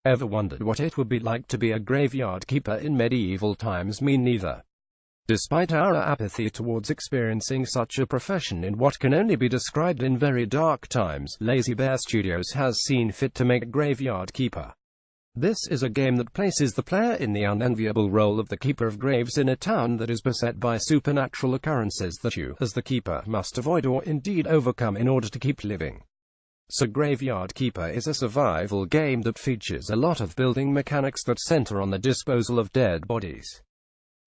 Ever wondered what it would be like to be a graveyard keeper in medieval times? Me neither. Despite our apathy towards experiencing such a profession in what can only be described in very dark times, Lazy Bear Studios has seen fit to make Graveyard Keeper. This is a game that places the player in the unenviable role of the keeper of graves in a town that is beset by supernatural occurrences that you, as the keeper, must avoid or indeed overcome in order to keep living. So Graveyard Keeper is a survival game that features a lot of building mechanics that center on the disposal of dead bodies.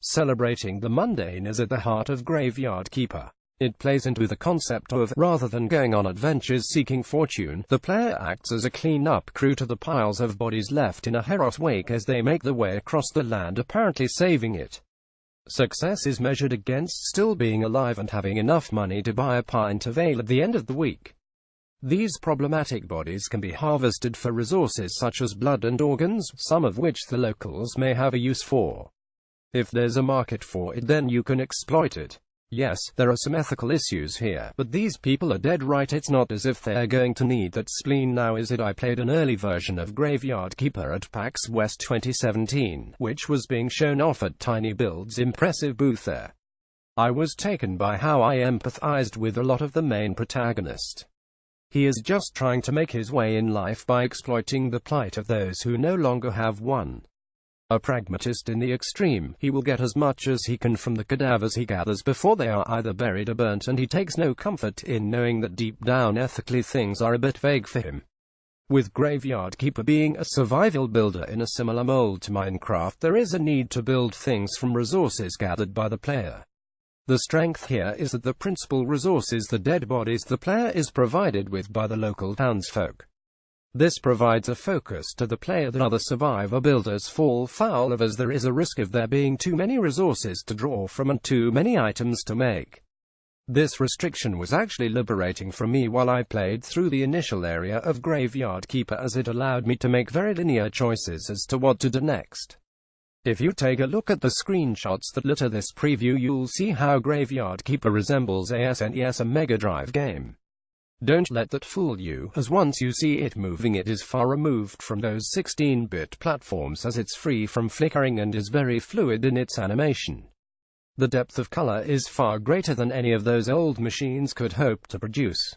Celebrating the mundane is at the heart of Graveyard Keeper. It plays into the concept of, rather than going on adventures seeking fortune, the player acts as a clean-up crew to the piles of bodies left in a hero's wake as they make their way across the land, apparently saving it. Success is measured against still being alive and having enough money to buy a pint of ale at the end of the week. These problematic bodies can be harvested for resources such as blood and organs, some of which the locals may have a use for. If there's a market for it, then you can exploit it. Yes, there are some ethical issues here, but these people are dead right. It's not as if they're going to need that spleen now, is it? I played an early version of Graveyard Keeper at PAX West 2017, which was being shown off at Tiny Build's impressive booth there. I was taken by how I empathized with a lot of the main protagonist. He is just trying to make his way in life by exploiting the plight of those who no longer have one. A pragmatist in the extreme, he will get as much as he can from the cadavers he gathers before they are either buried or burnt, and he takes no comfort in knowing that deep down ethically things are a bit vague for him. With Graveyard Keeper being a survival builder in a similar mold to Minecraft, there is a need to build things from resources gathered by the player. The strength here is that the principal resource is the dead bodies the player is provided with by the local townsfolk. This provides a focus to the player that other survivor builders fall foul of, as there is a risk of there being too many resources to draw from and too many items to make. This restriction was actually liberating for me while I played through the initial area of Graveyard Keeper, as it allowed me to make very linear choices as to what to do next. If you take a look at the screenshots that litter this preview, you'll see how Graveyard Keeper resembles a SNES, a Mega Drive game. Don't let that fool you, as once you see it moving, it is far removed from those 16-bit platforms, as it's free from flickering and is very fluid in its animation. The depth of color is far greater than any of those old machines could hope to produce.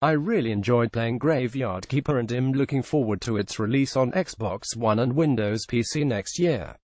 I really enjoyed playing Graveyard Keeper and am looking forward to its release on Xbox One and Windows PC next year.